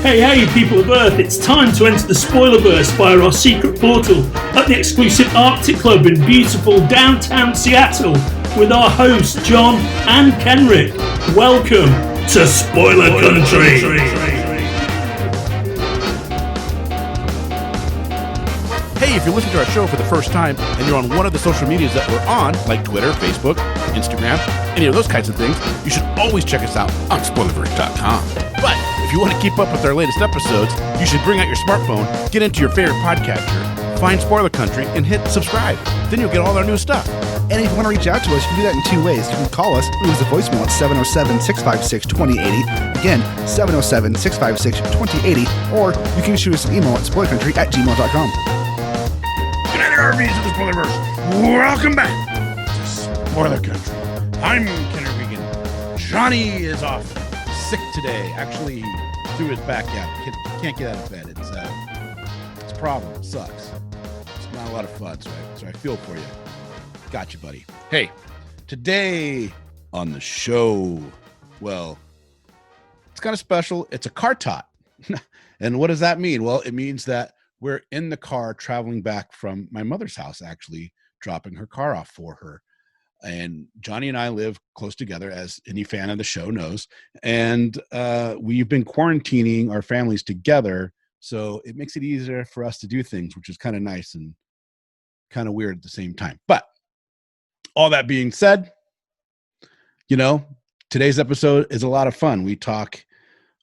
Hey, people of Earth, it's time to enter the Spoilerverse via our secret portal at the exclusive Arctic Club in beautiful downtown Seattle with our hosts, John and Kenric. Welcome to Spoiler Country. Hey, if you're listening to our show for the first time and you're on one of the social medias that we're on, like Twitter, Facebook, Instagram, any of those kinds of things, you should always check us out on Spoilerverse.com. But if you want to keep up with our latest episodes, you should bring out your smartphone, get into your favorite podcatcher, find Spoiler Country, and hit subscribe. Then you'll get all our new stuff. And if you want to reach out to us, you can do that in two ways. You can call us, leave us a voicemail at 707-656-2080. Again, 707-656-2080. Or you can shoot us an email at spoilercountry@gmail.com. Good night, RVs of the Spoilerverse. Welcome back to Spoiler Country. I'm Kenric Regan. Johnny is off sick today. Actually, he threw his back out. Can't get out of bed. It's a problem. It sucks. It's not a lot of fun, so I feel for you. Got you, buddy. Hey, today on the show, well, it's kind of special. It's a car tot. And what does that mean? Well, it means that we're in the car traveling back from my mother's house, actually dropping her car off for her. And Johnny and I live close together, as any fan of the show knows. And we've been quarantining our families together. So it makes it easier for us to do things, which is kind of nice and kind of weird at the same time. But all that being said, you know, today's episode is a lot of fun. We talk,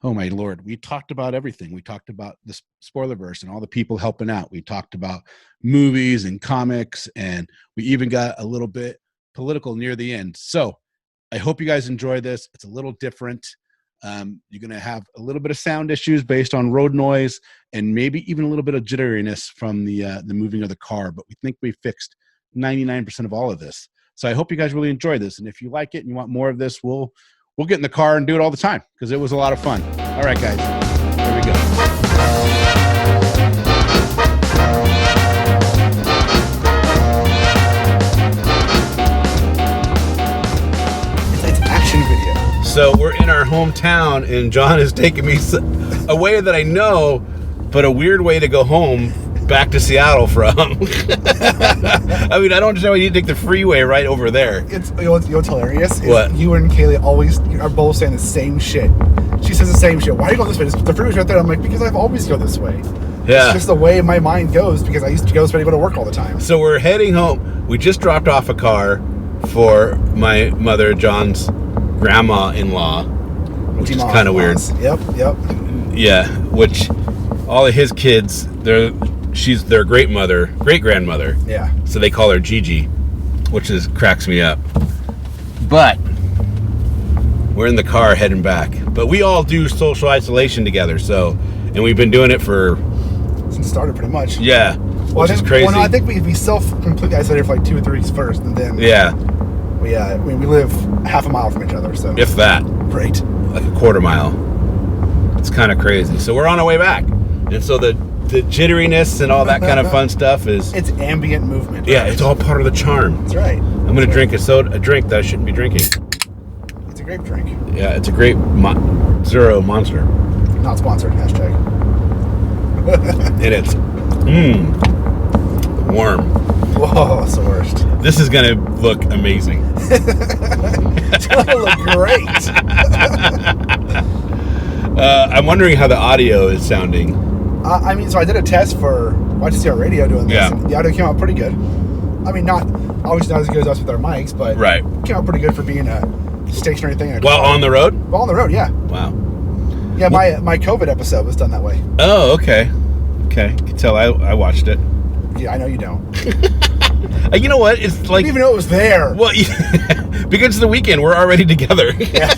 oh my Lord, we talked about everything. We talked about the Spoilerverse and all the people helping out. We talked about movies and comics, and we even got a little bit political near the end. So I hope you guys enjoy this. It's a little different. You're going to have a little bit of sound issues based on road noise and maybe even a little bit of jitteriness from the moving of the car, but we think we fixed 99% of all of this. So I hope you guys really enjoy this. And if you like it and you want more of this, we'll get in the car and do it all the time because it was a lot of fun. All right, guys, here we go. So we're in our hometown, and John is taking me a way that I know, but a weird way to go home back to Seattle from. I mean, I don't understand why you need to take the freeway right over there. You know what's hilarious? What? You and Kaylee always are both saying the same shit. She says the same shit. Why are you going this way? The freeway's right there. I'm like, because I've always go this way. Yeah. It's just the way my mind goes because I used to go this way to go to work all the time. So we're heading home. We just dropped off a car for my mother, John's grandma-in-law, which is kind of weird. Yep. Yeah, which all of his kids, she's their great-grandmother. Yeah. So they call her Gigi, which cracks me up. But we're in the car heading back. But we all do social isolation together, and we've been doing it since it started pretty much. Yeah, which is crazy. Well, no, I think we self-completely isolated for like 2 or 3 weeks first, and then we live half a mile from each other, so if that, right, like a quarter mile. It's kind of crazy. So we're on our way back, and so the jitteriness and all that kind of fun stuff it's ambient movement. Yeah, right? It's all part of the charm. That's right. I'm gonna drink a drink that I shouldn't be drinking. It's a grape drink. Yeah, it's a grape Zero Monster. Not sponsored. #. And it's warm. Whoa, that's the worst. This is gonna look amazing. It's gonna look great. I'm wondering how the audio is sounding. So I did a test for YTCR Radio doing this. Yeah. And the audio came out pretty good. I mean, obviously not as good as us with our mics, but right. It came out pretty good for being a stationary thing. While on the road? While on the road, yeah. Wow. Yeah, my COVID episode was done that way. Oh, okay. Okay, you can tell I watched it. Yeah, I know you don't. You know what? It's like... I didn't even know it was there. Well, because it's the weekend, we're already together. Yeah.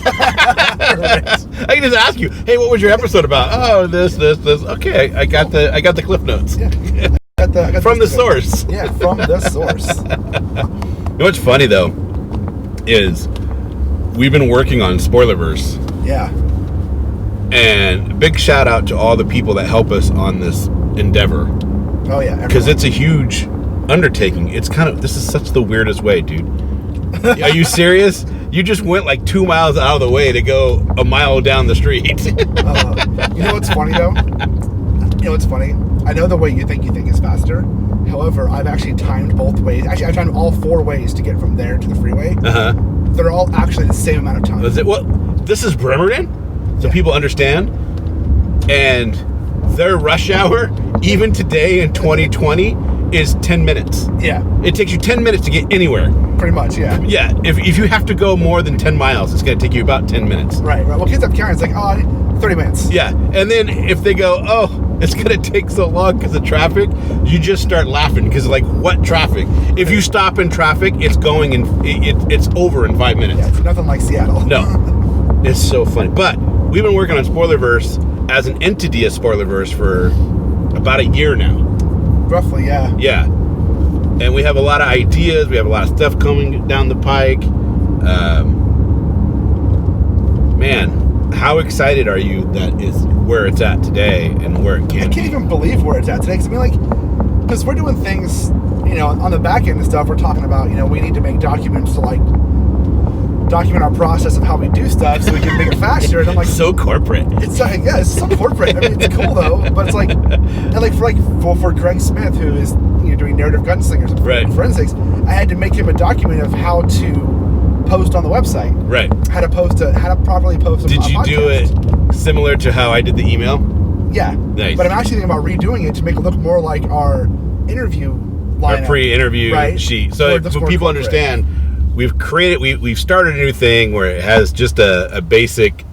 I can just ask you, hey, what was your episode about? Oh, this. Okay, I got the Cliff Notes. Yeah. I got from the source. Yeah, from the source. You know what's funny, though, is we've been working on Spoilerverse. Yeah. And big shout out to all the people that help us on this endeavor. Oh, yeah. Because it's a huge undertaking. This is such the weirdest way, dude. Are you serious? You just went like 2 miles out of the way to go a mile down the street. You know what's funny though? You know what's funny? I know the way you think is faster. However, I've actually timed both ways. Actually, I've timed all 4 ways to get from there to the freeway. They're all actually the same amount of time. Is it? Well, this is Bremerton, so people understand. And their rush hour, even today in 2020, is 10 minutes. Yeah. It takes you 10 minutes to get anywhere. Pretty much, yeah. Yeah. If you have to go more than 10 miles, it's going to take you about 10 minutes. Right. Well, kids up carrying, it's like, 30 minutes. Yeah. And then if they go, it's going to take so long because of traffic, you just start laughing because, like, what traffic? If you stop in traffic, it's going and it's over in 5 minutes. Yeah, it's nothing like Seattle. No. It's so funny. But we've been working on Spoilerverse as an entity of Spoilerverse for about a year now. Roughly, yeah. Yeah. And we have a lot of ideas. We have a lot of stuff coming down the pike. Man, how excited are you that is where it's at today and where it can be? I can't even believe where it's at today. Because we're doing things, on the back end and stuff. We're talking about, we need to make documents to document our process of how we do stuff so we can make it faster. And I'm like, so corporate. It's so corporate. I mean, it's cool though, but it's like, and for Greg Smith, who is doing narrative gunslingers and forensics, I had to make him a document of how to post on the website. Right. How to properly post. Did you do it similar to how I did the email? Yeah. Nice. But I'm actually thinking about redoing it to make it look more like our interview lineup. Our pre-interview sheet. So people understand. We've started a new thing where it has just a basic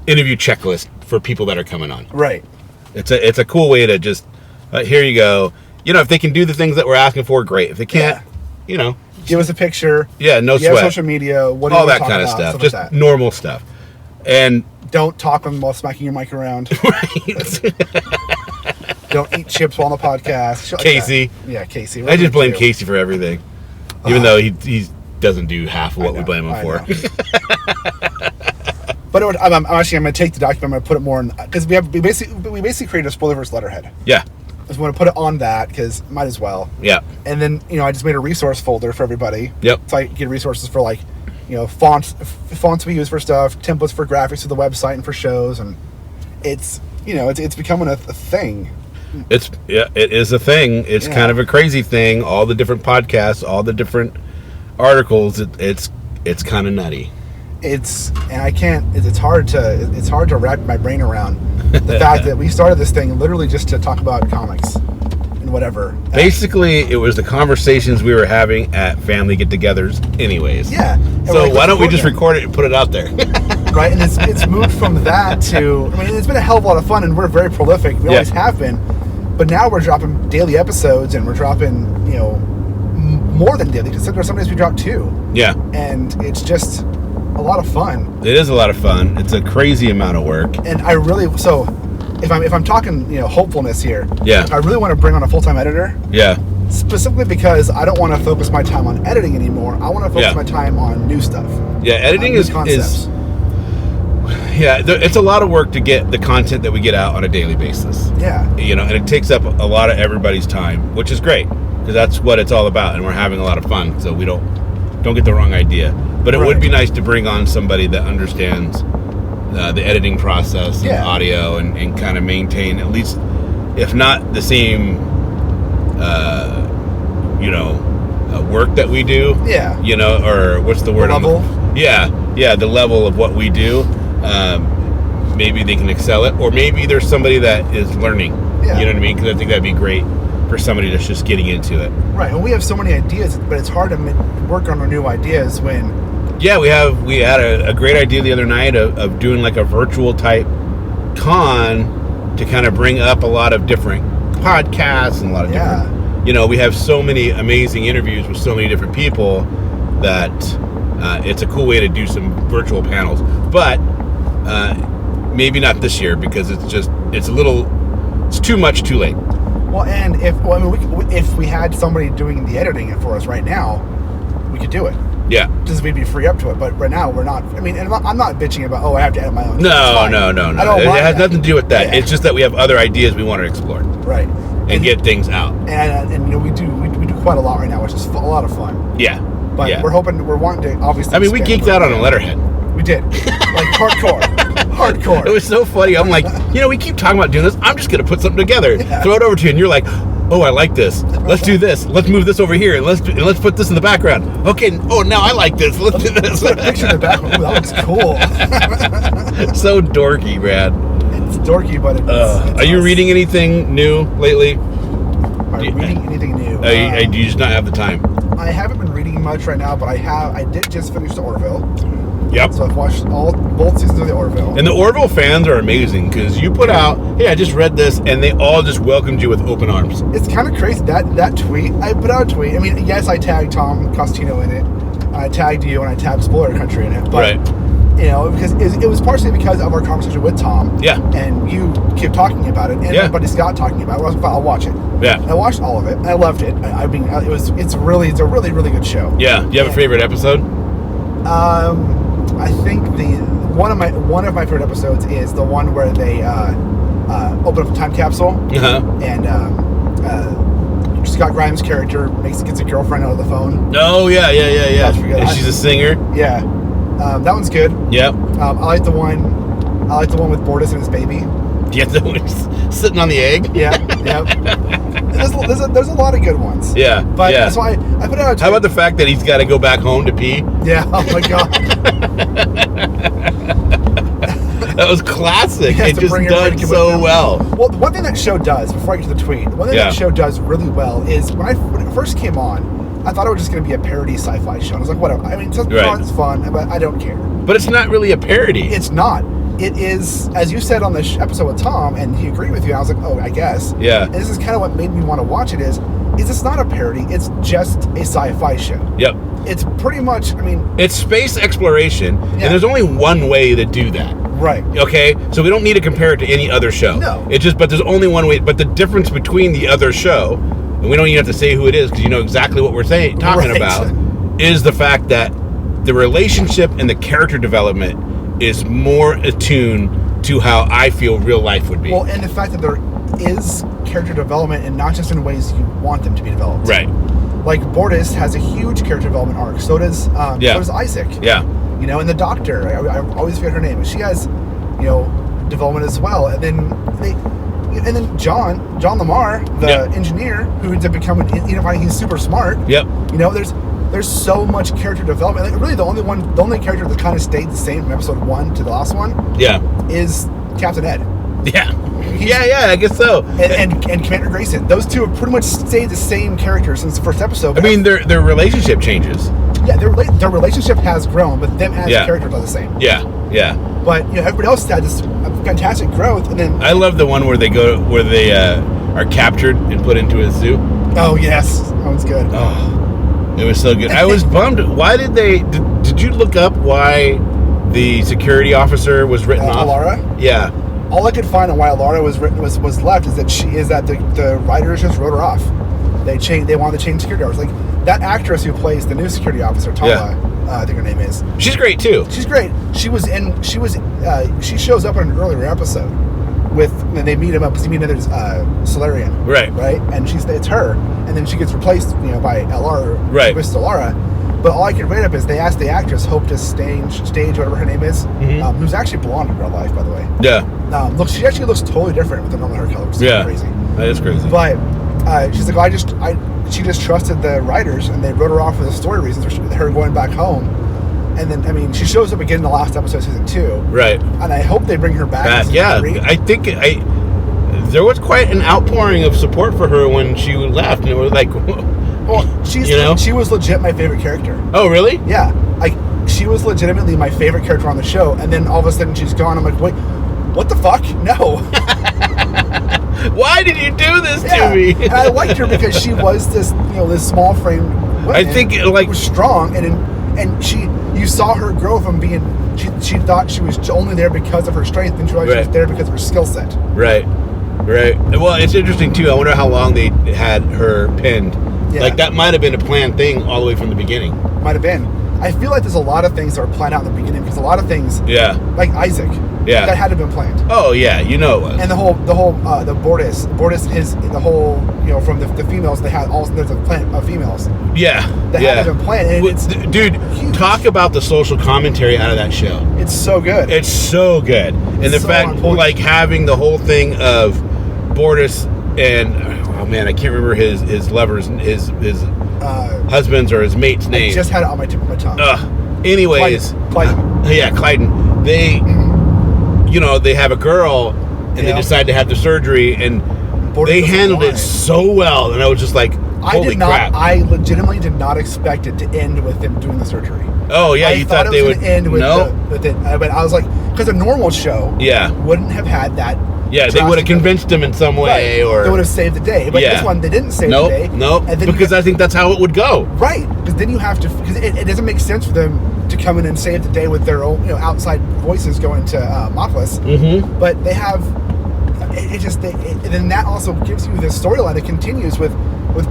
interview checklist for people that are coming on. Right. It's a cool way to just, here you go. If they can do the things that we're asking for, great. If they can't, give us a picture. Yeah, no sweat. You have social media. What all that kind of stuff. Just like normal stuff. And don't talk while smacking your mic around. Right. Don't eat chips while on the podcast. Casey. Yeah, Casey. I just blame Casey for everything, even though he doesn't do half of what we blame him for. But I'm actually going to take the document. I'm going to put it more in, because we basically created a Spoilerverse letterhead. Yeah. I just want to put it on that because might as well. Yeah. And then I just made a resource folder for everybody. Yep. So I get resources for fonts we use for stuff, templates for graphics for the website and for shows, and it's becoming a thing. It is a thing. It's kind of a crazy thing. All the different podcasts, all the different articles. It's kind of nutty. It's hard to wrap my brain around the fact that we started this thing literally just to talk about comics and whatever. Basically, it was the conversations we were having at family get-togethers anyways. Yeah. So why don't we just record it and put it out there? Right, and it's moved from that to, it's been a hell of a lot of fun, and we're very prolific. We always have been. But now we're dropping daily episodes, and we're dropping, more than daily, because some days we drop 2. Yeah. And it's just a lot of fun. It is a lot of fun. It's a crazy amount of work. And I really, if I'm talking, hopefulness here, I really want to bring on a full-time editor. Yeah. Specifically because I don't want to focus my time on editing anymore. I want to focus my time on new stuff. Yeah, editing is it's a lot of work to get the content that we get out on a daily basis. Yeah. And it takes up a lot of everybody's time, which is great because that's what it's all about, and we're having a lot of fun. So we don't get the wrong idea. But it would be nice to bring on somebody that understands the editing process and audio and kind of maintain at least, if not the same, work that we do. Yeah. Or what's the word? Level? The level of what we do. Maybe they can excel it, or maybe there's somebody that is learning. Yeah. You know what I mean? Because I think that'd be great for somebody that's just getting into it. Right. And we have so many ideas, but it's hard to work on our new ideas when. Yeah, we had a great idea the other night of doing like a virtual type con to kind of bring up a lot of different podcasts and a lot of different. We have so many amazing interviews with so many different people that it's a cool way to do some virtual panels. But maybe not this year because it's too much too late. Well, and if we had somebody doing the editing for us right now, we could do it. Yeah. Just we'd be free up to it. But right now, we're not. And I'm not bitching about, I have to edit my own. No. It has nothing to do with that. Yeah. It's just that we have other ideas we want to explore. Right. And get things out. And we do quite a lot right now, which is a lot of fun. Yeah. But we're wanting to obviously. I mean, we geeked out on a letterhead. We did, like hardcore. It was so funny. I'm like, we keep talking about doing this. I'm just gonna put something together, throw it over to you, and you're like, oh, I like this. Let's do this. Let's move this over here, and let's put this in the background. Okay. Oh, now I like this. Let's do this. Put a picture in the background. Ooh, that looks cool. So dorky, man. It's dorky, but it's are you reading anything new lately? Am I reading anything new? Do you just not have the time? I haven't been reading much right now, but I did just finish the Orville. Yep. So I've watched both seasons of the Orville. And the Orville fans are amazing because you put out, hey, I just read this, and they all just welcomed you with open arms. It's kind of crazy that tweet. I put out a tweet. I mean, yes, I tagged Tom Costino in it. I tagged you, and I tagged Spoiler Country in it. But, right. Because it was partially because of our conversation with Tom. Yeah. And you kept talking about it, and my buddy Scott talking about it. I'll watch it. Yeah. And I watched all of it. And I loved it. I mean, it's a really really good show. Yeah. Do you have a favorite episode? I think one of my favorite episodes is the one where they open up a time capsule and Scott Grimes' character gets a girlfriend out of the phone. Oh yeah. And she's a singer. Yeah, that one's good. Yep. I like the one with Bortus and his baby. Yeah, the one sitting on the egg. Yeah. There's a lot of good ones. Yeah. But so I put out. How about the fact that he's got to go back home to pee? Yeah. Oh my god. That was classic. It just done so well. Well, one thing that show does, before I get to the tweet, one thing that show does really well is when it first came on, I thought it was just going to be a parody sci-fi show. I was like, whatever. I mean, it's fun, but I don't care. But it's not really a parody. It's not. It is, as you said on the episode with Tom, and he agreed with you. I was like, oh, I guess. Yeah. And this is kind of what made me want to watch it. Is it's not a parody? It's just a sci-fi show. Yep. It's pretty much. I mean, it's space exploration, and there's only one way to do that. Right. Okay. So we don't need to compare it to any other show. No. But there's only one way. But the difference between the other show, and we don't even have to say who it is because you know exactly what we're talking about, is the fact that the relationship and the character development is more attuned to how I feel real life would be. Well, and the fact that there is character development and not just in ways you want them to be developed. Right. Like Bortus has a huge character development arc. So does Isaac. Yeah. And the doctor, I always forget her name, but she has, development as well. And then John Lamar, the engineer, who ends up becoming, he's super smart. Yep. There's so much character development. Like, really, the only character that kind of stayed the same from episode 1 to the last one. Yeah. Is Captain Ed. Yeah. I guess so. And Commander Grayson. Those two have pretty much stayed the same characters since the first episode. I mean, their relationship changes. Yeah, their relationship has grown, but them as characters are the same. Yeah. But everybody else had this fantastic growth, and then I love the one where they are captured and put into a zoo. Oh yes, that one's good. Oh. It was so good. I was bummed. Why did they? Did you look up why the security officer was written off? Alara? Yeah. All I could find on why Alara was left is that the writers just wrote her off. They wanted to change security officers. Like that actress who plays the new security officer, Tala, I think her name is. She's great too. She's great. She shows up in an earlier episode and they meet him up because he meets another Solarian. Right. And it's her. And then she gets replaced, by LR, Miss Lara. But all I can read up is they asked the actress Hope to stage whatever her name is, who's actually blonde in real life, by the way. Yeah. She actually looks totally different with the normal hair color, which is crazy. That is crazy. But she's like, she just trusted the writers, and they wrote her off for the story reasons, her going back home. And then, she shows up again in the last episode of season 2. Right. And I hope they bring her back. I think there was quite an outpouring of support for her when she left, and it was like, well, she was legit my favorite character. Oh, really? Yeah. She was legitimately my favorite character on the show, and then all of a sudden she's gone. I'm like, wait, what the fuck? No. Why did you do this to me? And I liked her because she was this small frame woman. I think was strong, and you saw her grow from being. She thought she was only there because of her strength, and she realized she was there because of her skill set. Right. Well, it's interesting too. I wonder how long they had her pinned. Yeah. Like that might have been a planned thing all the way from the beginning. Might have been. I feel like there's a lot of things that are planned out in the beginning because a lot of things. Yeah. Like Isaac. Yeah. That had to have been planned. Oh yeah, you know it was. And the Bortus, the whole, from the females, they had there's a plant of females. Yeah. That had to have been planned. And dude, huge. Talk about the social commentary out of that show. It's so good. It's so good. And the fact, like, having the whole thing of Bortus and, oh man, I can't remember his lover's, his husband's or his mate's name. I just had it on my tip of my tongue. Anyways. Clyden. Clyden. They, they have a girl and they decide to have the surgery, and they handled it so well. And I was just like, holy crap. I legitimately did not expect it to end with them doing the surgery. Oh, yeah, you thought they would end with it. But I was like, because a normal show wouldn't have had that. Yeah, they would have convinced him in some way, or they would have saved the day. But this one, they didn't save the day. Because I think that's how it would go. Right, because then you have to, because it doesn't make sense for them to come in and save the day with their own, outside voices going to Moplis. Mm-hmm. But they have, and then that also gives you this storyline that continues with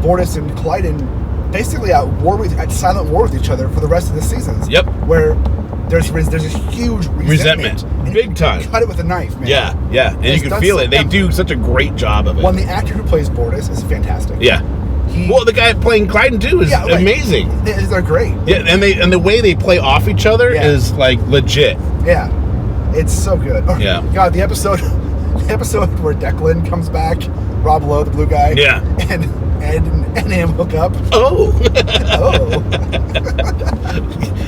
Bortus and Clyden basically at silent war with each other for the rest of the seasons. Yep. Where there's a huge resentment. Big time. Cut it with a knife, man. Yeah. And you can feel it. They do such a great job of it. Well, the actor who plays Bortus is fantastic. Yeah. The guy playing Clyden too is amazing. They're great. Yeah, and the way they play off each other is like legit. Yeah. It's so good. Oh, yeah. God, the episode where Declan comes back, Rob Lowe, the blue guy. Yeah. And him hook up. Oh.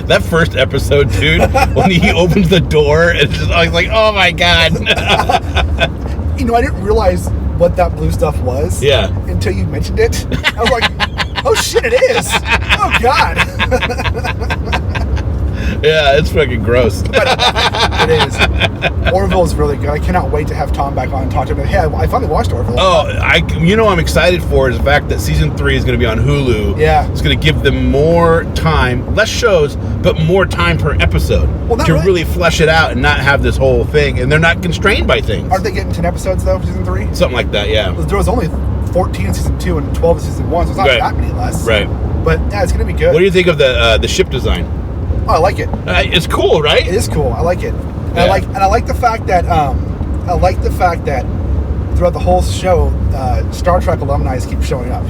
That first episode, dude, when he opens the door, I was like, oh my God. I didn't realize what that blue stuff was. Yeah. Until you mentioned it. I was like, oh shit, it is. Oh God. Yeah, it's fucking gross. But it is. Orville's really good. I cannot wait to have Tom back on and talk to him. Hey, I finally watched Orville. Oh, I'm excited for is the fact that season 3 is going to be on Hulu. Yeah. It's going to give them more time, less shows, but more time per episode to really flesh it out and not have this whole thing. And they're not constrained by things. Aren't they getting 10 episodes, though, for season 3? Something like that, yeah. There was only 14 in season 2 and 12 in season 1, so it's not that many less. Right. But, yeah, it's going to be good. What do you think of the ship design? Oh, I like it. It's cool, right? It is cool. I like it. And I like the fact that throughout the whole show, Star Trek alumni keep showing up.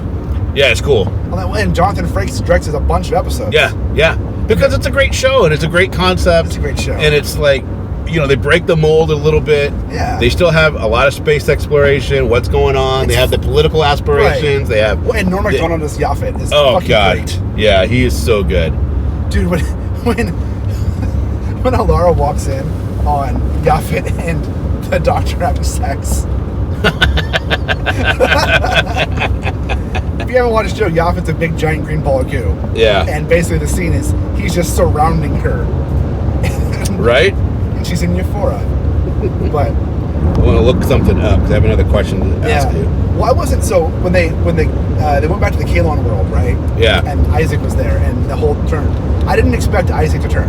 Yeah, it's cool. And Jonathan Frakes directs a bunch of episodes. Yeah. Because it's a great show and it's a great concept. It's a great show. And it's like, they break the mold a little bit. Yeah. They still have a lot of space exploration, what's going on. They have the political aspirations. Right. They have... And Norm Macdonald as Yaphet is fucking great. Yeah, he is so good. Dude, when Alara walks in on Yaphet and the Doctor having sex. If you haven't watched the show, Yaphet's a big giant green ball of goo. Yeah. And basically the scene is he's just surrounding her. Right? And she's in Euphoria. But I want to look something up because I have another question to ask you. Well, I wasn't when they went back to the Kalon world, right? Yeah. And Isaac was there, and the whole turn. I didn't expect Isaac to turn.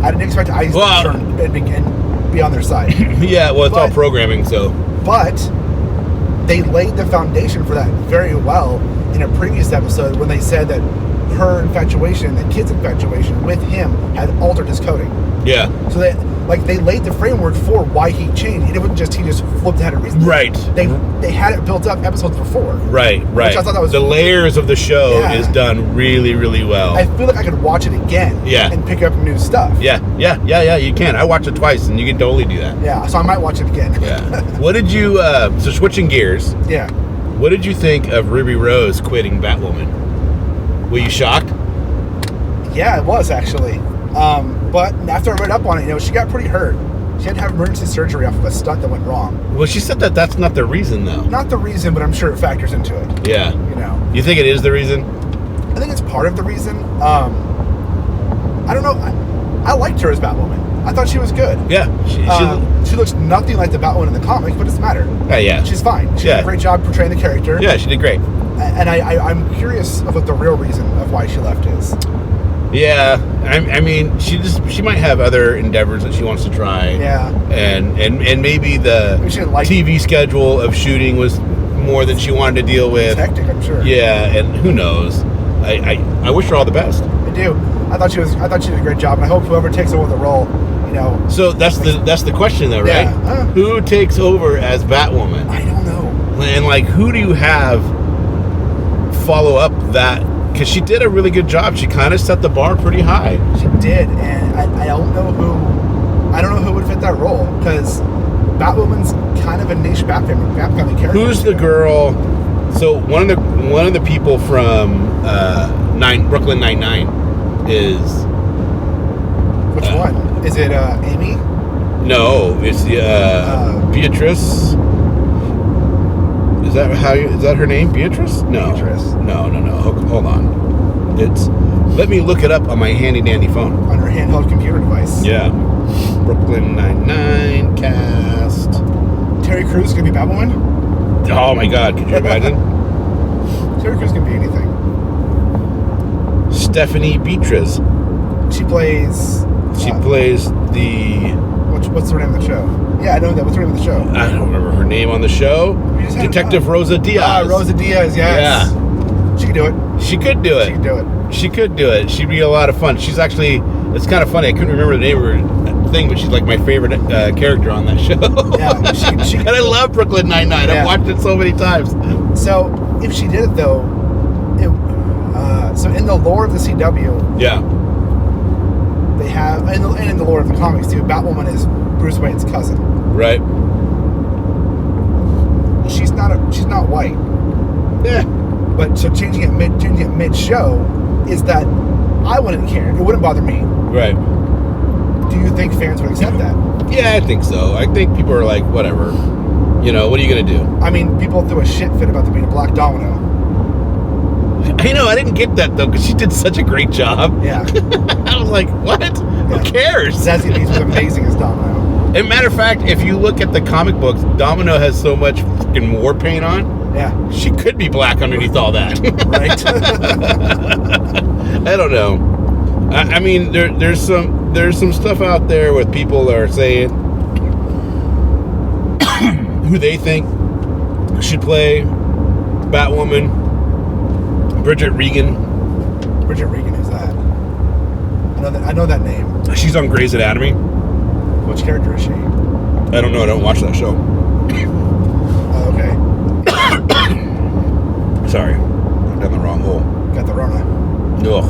I didn't expect Isaac to turn and be on their side. Yeah, well, it's all programming, so. But they laid the foundation for that very well in a previous episode when they said that her infatuation, the kid's infatuation with him, had altered his coding. Yeah. So they laid the framework for why he changed. It wasn't just he just flipped ahead of reason. Right. They had it built up episodes before. Right. Which I thought that was the layers of the show is done really, really well. I feel like I could watch it again. Yeah. And pick up new stuff. Yeah. You can. I watched it twice, and you can totally do that. Yeah. So I might watch it again. Yeah. What did you? So switching gears. Yeah. What did you think of Ruby Rose quitting Batwoman? Were you shocked? Yeah, it was actually. But after I read up on it, she got pretty hurt. She had to have emergency surgery off of a stunt that went wrong. Well, she said that's not the reason, though. Not the reason, but I'm sure it factors into it. Yeah. You think it is the reason? I think it's part of the reason. I don't know. I liked her as Batwoman. I thought she was good. Yeah. She looks nothing like the Batwoman in the comics, but it doesn't matter. Yeah. She's fine. She did a great job portraying the character. Yeah, she did great. And I'm curious of what the real reason of why she left is. Yeah, I mean, she might have other endeavors that she wants to try. Yeah, and maybe the TV schedule of shooting was more than she wanted to deal with. It's hectic, I'm sure. Yeah, and who knows? I wish her all the best. I do. I thought she did a great job, and I hope whoever takes over the role, So that's the question, though, right? Yeah. Who takes over as Batwoman? I don't know. And who do you have follow up that? Because she did a really good job. She kind of set the bar pretty high. She did, and I don't know who would fit that role, because Batwoman's kind of a niche Bat family character. Who's the girl? So one of the people from Brooklyn Nine-Nine is. Which one? Is it Amy? No, it's Beatrice. Is that her name? Beatrice? No. Beatrice. No. Hold on. Let me look it up on my handy dandy phone. On her handheld computer device. Yeah. Brooklyn Nine-Nine cast. Terry Crews gonna be Batwoman? Oh my God! Could you imagine? Terry Crews can be anything. Stephanie Beatriz. She plays the. What's her name of the show? Yeah, I know that. What's her name of the show? I don't remember her name on the show. Detective Rosa Diaz. Rosa Diaz. Yes. Yeah. She could do it. She could do it. She'd be a lot of fun. She's actually. It's kind of funny. I couldn't remember the name of her thing, but she's like my favorite character on that show. Yeah. She and I love Brooklyn Nine-Nine. Yeah. I've watched it so many times. So if she did it though, so in the lore of the CW, yeah, they have, and in the lore of the comics too, Batwoman is Bruce Wayne's cousin. Right. She's not white. Yeah. But so changing it mid show is that I wouldn't care. It wouldn't bother me. Right. Do you think fans would accept that? Yeah, I think so. I think people are like, whatever. What are you gonna do? I mean, people threw a shit fit about there being a black domino. I didn't get that though, because she did such a great job. Yeah. I was like, what? Yeah. Who cares? Zazie Beetz was amazing as Domino. As a matter of fact, if you look at the comic books, Domino has so much fucking war paint on. Yeah. She could be black underneath all that. Right. I don't know. I mean, there's some stuff out there with people that are saying who they think should play Batwoman. Bridget Regan. Bridget Regan, who's that? I know that name. She's on Grey's Anatomy. Which character is she? I don't know. I don't watch that show. Oh, okay. Sorry. I'm down the wrong hole. Got the Rona. Ugh.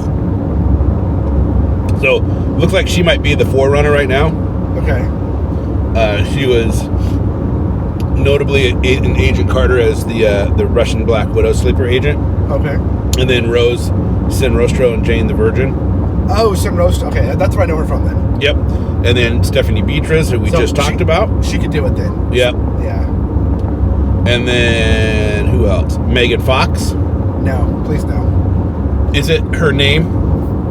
So, looks like she might be the forerunner right now. Okay. She was notably an Agent Carter as the Russian Black Widow sleeper agent. Okay. And then Sin Rostro and Jane the Virgin. Oh, Sin Rostro. Okay, that's where I know her from then. Yep. And then Stephanie Beatriz, who we just talked about. She could do it then. Yep. Yeah. And then who else? Megan Fox. No, please no. Is it her name?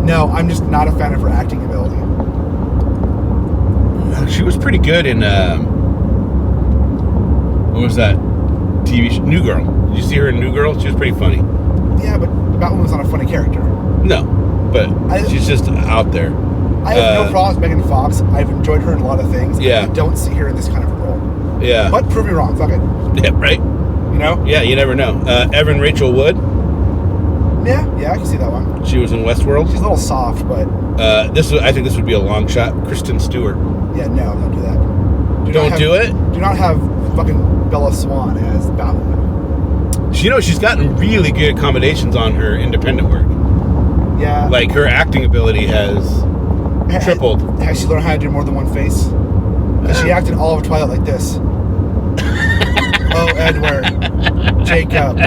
No, I'm just not a fan of her acting ability. She was pretty good in what was that TV show? New Girl. Did you see her in New Girl? She was pretty funny. Yeah, but Batwoman's not a funny character. No, but she's just out there. I have no problems with Megan Fox. I've enjoyed her in a lot of things. Yeah. I don't see her in this kind of a role. Yeah. But prove me wrong. Fuck it. Yeah, right? Yeah, you never know. Evan Rachel Wood. Yeah, I can see that one. She was in Westworld. She's a little soft, but... I think this would be a long shot. Kristen Stewart. Yeah, no, don't do that. Don't do it? Do not have fucking Bella Swan as Batwoman. She's gotten really good accommodations on her independent work. Yeah. Like, her acting ability has tripled. Has she learned how to do more than one face? She acted all of Twilight like this. Oh, Edward. Jacob.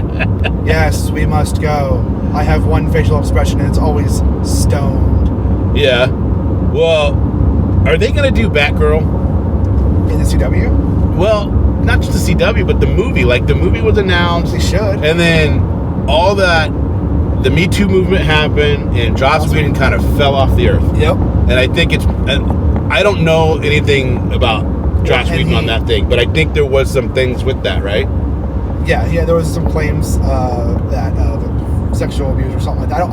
Yes, we must go. I have one facial expression and it's always stoned. Yeah. Well, are they going to do Batgirl? In the CW? Well, not just the CW, but the movie. Like, the movie was announced. They should. And then all that, the Me Too movement happened, and Joss Whedon kind of fell off the earth. Yep. And I think I don't know anything about Joss Whedon on that thing, but I think there was some things with that, right? Yeah, there was some claims that sexual abuse or something like that.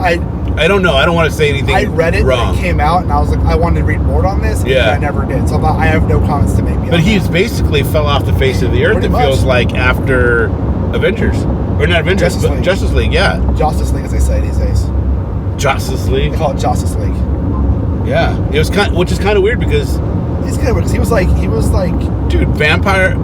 I don't know. I don't want to say anything wrong. I read it when it came out, and I was like, I wanted to read more on this, but I never did. So I have no comments to make. But he's basically fell off the face of the earth, it feels like, after Avengers. Or not Avengers, but Justice League, yeah. Justice League, as they say these days. Justice League. They call it Justice League. Yeah, it was which is kind of weird because it's kind of weird because he was like, dude,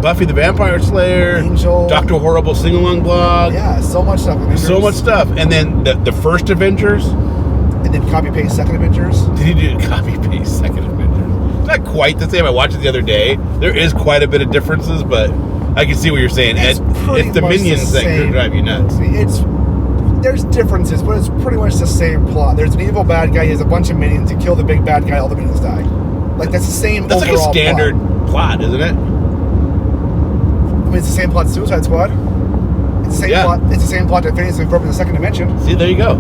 Buffy the Vampire Slayer, Angel, Dr. Horrible sing-along blog. Yeah, so much stuff. So much stuff, and then the first Avengers, and then copy paste second Avengers. Did he do copy paste second Avengers? Not quite the same. I watched it the other day. There is quite a bit of differences, but I can see what you're saying. It's the minions that could drive you nuts. There's differences, but it's pretty much the same plot. There's an evil bad guy. He has a bunch of minions. You kill the big bad guy. All the minions die. Like that's the same. That's like a standard plot, isn't it? I mean, it's the same plot as Suicide Squad. It's the same plot. It's the same plot to Phineas and Ferb in the second dimension. See, there you go.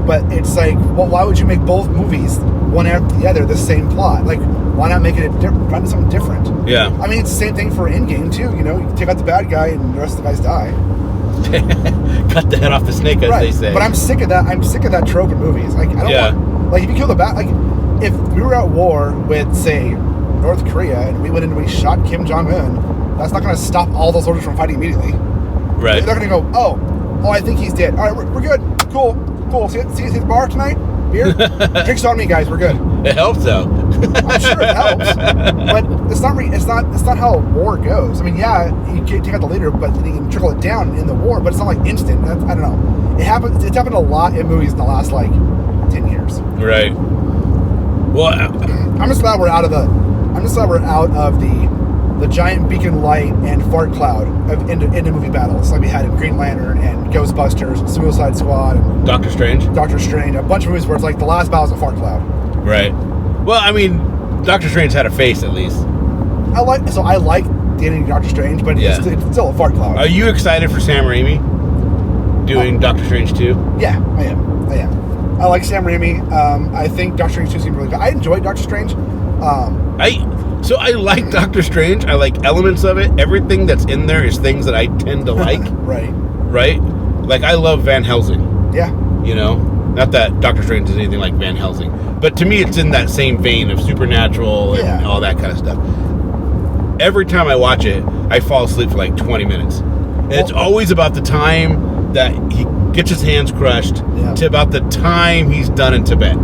But it's like, well, why would you make both movies one after the other the same plot? Like, why not make it try to do something different? Yeah. I mean, it's the same thing for Endgame too. You know, you take out the bad guy and the rest of the guys die. Cut the head off the snake, as they say. But I'm sick of that. I'm sick of that trope in movies. Like, I don't want, like, if you kill the bad, like, if we were at war with, say, North Korea and we went in and we shot Kim Jong-un, that's not going to stop all those soldiers from fighting immediately. Right. They're going to go, oh, I think he's dead. All right, we're good. Cool. See you at the bar tonight? Beer? Drinks on me, guys. We're good. It helps, though. I'm sure it helps, but it's not how a war goes. I mean, yeah, you can take out the leader, but you can trickle it down in the war. But it's not like instant. I don't know. It's happened a lot in movies in the last 10 years. Right. Well, I'm just glad we're out of the giant beacon light and fart cloud of into movie battles like we had in Green Lantern and Ghostbusters and Suicide Squad and Doctor Strange, a bunch of movies where it's like the last battle's a fart cloud. Right. Well, I mean, Doctor Strange had a face at least. I like the ending of Doctor Strange, but it's still a fart cloud. Are you excited for Sam Raimi doing Doctor Strange 2? Yeah, I am. I like Sam Raimi. I think Doctor Strange 2 seemed really good. I enjoyed Doctor Strange. So I like Doctor Strange. I like elements of it. Everything that's in there is things that I tend to like. Right? Like, I love Van Helsing. Yeah. You know? Not that Doctor Strange is anything like Van Helsing. But to me, it's in that same vein of supernatural and all that kind of stuff. Every time I watch it, I fall asleep for 20 minutes. And it's always about the time that he gets his hands crushed to about the time he's done in Tibet.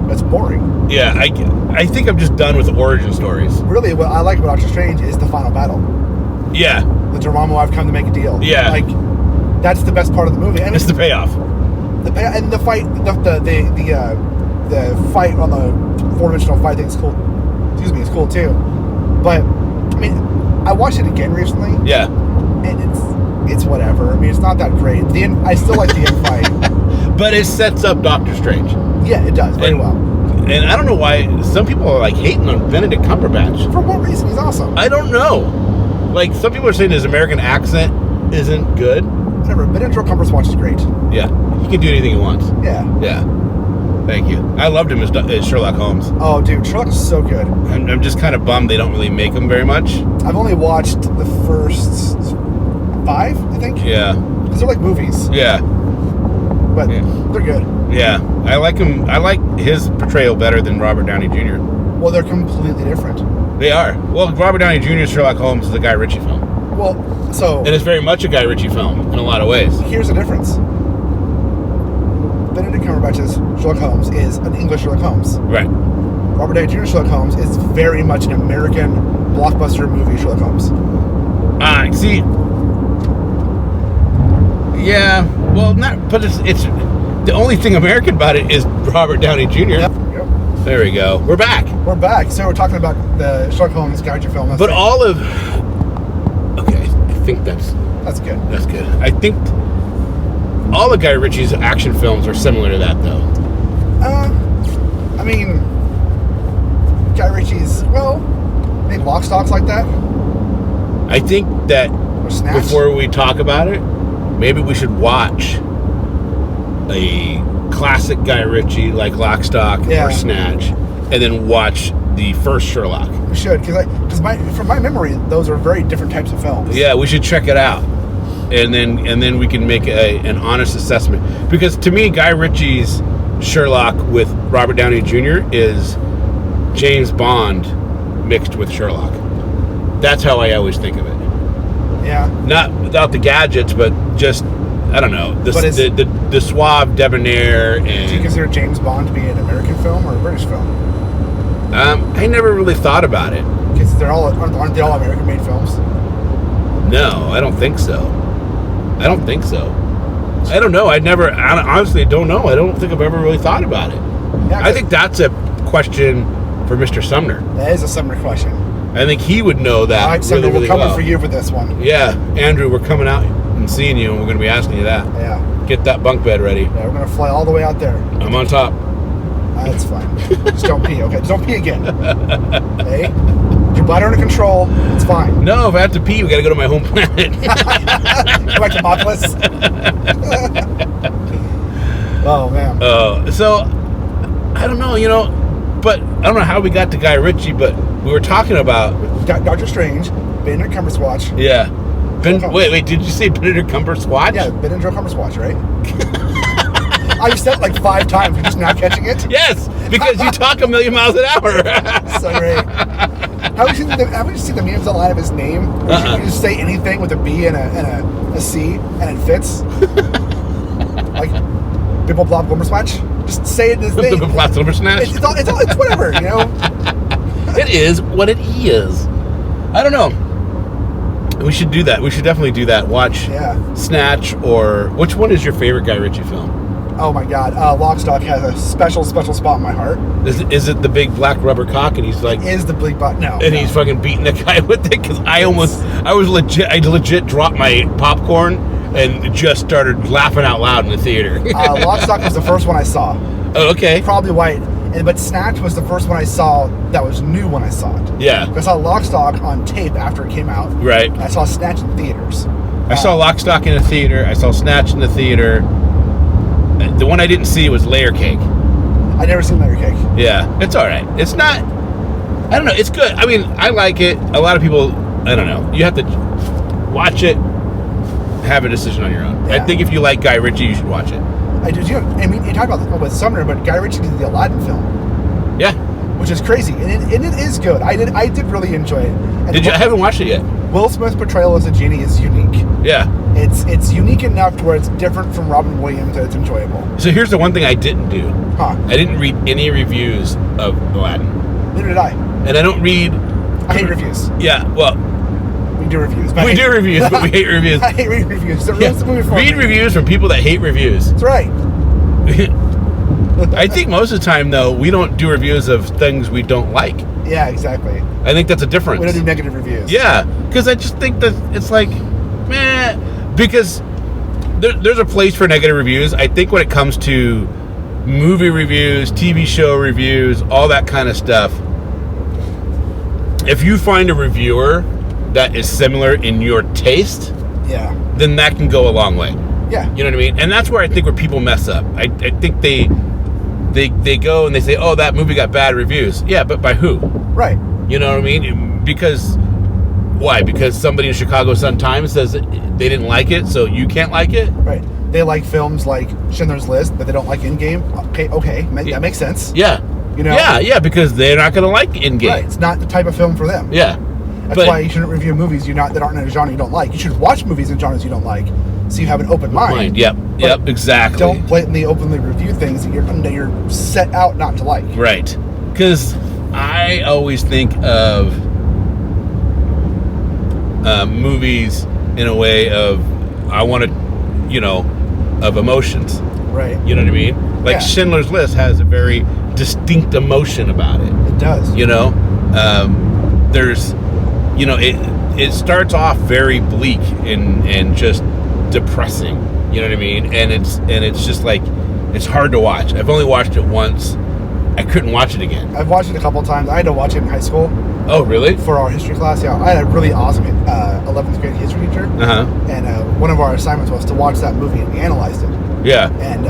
That's boring. Yeah, I think I'm just done with origin stories. Really, what I like about Doctor Strange is the final battle. Yeah. The Dormammu, I've come to make a deal. Yeah. That's the best part of the movie. And it's the payoff. And the fight, the fight on the four-dimensional fight thing is cool. Excuse me, it's cool too. But I mean, I watched it again recently. Yeah. And it's whatever. I mean, it's not that great. I still like the end fight. But it sets up Doctor Strange. Yeah, it does very well. And I don't know why some people are hating on Benedict Cumberbatch. For what reason? He's awesome. I don't know. Some people are saying his American accent isn't good. Whatever. Benedict Cumberbatch is great. Yeah, he can do anything he wants. Yeah. Thank you. I loved him as Sherlock Holmes. Oh, dude, Sherlock is so good. I'm just kind of bummed they don't really make him very much. I've only watched the first 5, I think. Yeah. Because they're like movies. Yeah. But they're good. Yeah. I like him. I like his portrayal better than Robert Downey Jr. Well, they're completely different. They are. Well, Robert Downey Jr.'s Sherlock Holmes is a Guy Ritchie film. Well, so... And it's very much a Guy Ritchie film in a lot of ways. Here's the difference. Benedict Cumberbatch's Sherlock Holmes is an English Sherlock Holmes. Right. Robert Downey Jr.'s Sherlock Holmes is very much an American blockbuster movie Sherlock Holmes. See... Yeah, well, but it's the only thing American about it is Robert Downey Jr. Yep. There we go. We're back. So we're talking about the Sherlock Holmes Guy Ritchie film. But all of... Okay, I think that's good. That's good. I think all of Guy Ritchie's action films are similar to that, though. I mean, Guy Ritchie's, maybe Lock, Stock's like that. I think that before we talk about it, maybe we should watch a classic Guy Ritchie like Lock, Stock, or Snatch, and then watch the first Sherlock. We should, because from my memory, those are very different types of films. Yeah, we should check it out, and then we can make an honest assessment. Because to me, Guy Ritchie's Sherlock with Robert Downey Jr. is James Bond mixed with Sherlock. That's how I always think of it. Yeah. Not without the gadgets, but just I don't know, the suave debonair. And do you consider James Bond to be an American film or a British film? I never really thought about it. Because aren't they all American-made films? No, I don't think so. I don't know. I honestly don't know. I don't think I've ever really thought about it. Yeah, I think that's a question for Mr. Sumner. That is a Sumner question. I think he would know that. All right, Sumner, we're coming for you for this one. Yeah, Andrew, we're coming out and seeing you, and we're going to be asking you that. Yeah. Get that bunk bed ready. Yeah, we're going to fly all the way out there. I'm on top. That's fine. Just don't pee, okay? Just don't pee again. Hey? Your bladder under control. It's fine. No, if I have to pee, we got to go to my home planet. Go back to Mopolis. Oh, man. So, I don't know, but I don't know how we got to Guy Ritchie, but we were talking about Doctor Strange, Benedict Cumberbatch. Yeah. Wait, did you say Benedict Cumberbatch? Yeah, Benedict Cumberbatch, right? I said it like 5 times. You're just now catching it? Yes, because you talk a million miles an hour. Sorry. Have you seen the memes online of his name? You just say anything with a B and a C, and it fits? Like, Bibble Blob Glimmer Smash? Just say it in his name. Bibble Blob Glimmer Smash? It's whatever, It is what it is. I don't know. We should do that. We should definitely do that. Watch Snatch, or which one is your favorite Guy Ritchie film? Oh my God, Lock, Stock has a special spot in my heart. Is it the big black rubber cock and he's like... Is the big butt? No. And he's fucking beating the guy with it? Because I legit dropped my popcorn and just started laughing out loud in the theater. Lock, Stock was the first one I saw. Oh, okay. Probably white. But Snatch was the first one I saw that was new when I saw it. Yeah. I saw Lock, Stock on tape after it came out. Right. And I saw Snatch in theaters. I saw Lock, Stock in the theater. I saw Snatch in the theater. The one I didn't see was Layer Cake. I never seen Layer Cake. Yeah, it's all right. It's not... I don't know. It's good. I mean, I like it. A lot of people... I don't know. You have to watch it, have a decision on your own. Yeah. I think if you like Guy Ritchie, you should watch it. I do too. I mean, you talk about with Sumner, but Guy Ritchie did the Aladdin film. Yeah. Which is crazy. And it is good. I did really enjoy it. And I haven't watched it yet. Will Smith's portrayal as a genie is unique. Yeah. It's unique enough to where it's different from Robin Williams that it's enjoyable. So here's the one thing I didn't do. Huh. I didn't read any reviews of Aladdin. Neither did I. And I don't read... I hate reviews. Yeah, well... We do reviews. We do reviews, but we hate reviews. I hate reading reviews. So ruins the movie for read me. Reviews from people that hate reviews. That's right. I think most of the time, though, we don't do reviews of things we don't like. Yeah, exactly. I think that's a difference. We don't do negative reviews. Yeah, because I just think that it's like, meh. Because there's a place for negative reviews. I think when it comes to movie reviews, TV show reviews, all that kind of stuff, if you find a reviewer that is similar in your taste, then that can go a long way. Yeah. You know what I mean? And that's where I think where people mess up. I think they go and they say, oh, that movie got bad reviews. Yeah, but by who? Right. You know what I mean? Because, why? Because somebody in Chicago Sun-Times says they didn't like it, so you can't like it? Right. They like films like Schindler's List, but they don't like Endgame. Okay, that makes sense. Yeah. You know? Yeah, because they're not going to like Endgame. Right, it's not the type of film for them. Yeah. That's why you shouldn't review movies that aren't in a genre you don't like. You should watch movies in genres you don't like, so you have an open mind. Yep, exactly. Don't blatantly openly review things that you're set out not to like. Right. Because I always think of movies in a way of, I want to, of emotions. Right. You know what I mean? Like Schindler's List has a very distinct emotion about it. It does. There's, it starts off very bleak and just depressing. You know what I mean? And it's just like, it's hard to watch. I've only watched it once. I couldn't watch it again. I've watched it a couple of times. I had to watch it in high school. Oh, really? For our history class, yeah. I had a really awesome 11th grade history teacher. Uh-huh. And one of our assignments was to watch that movie, and we analyzed it. Yeah. And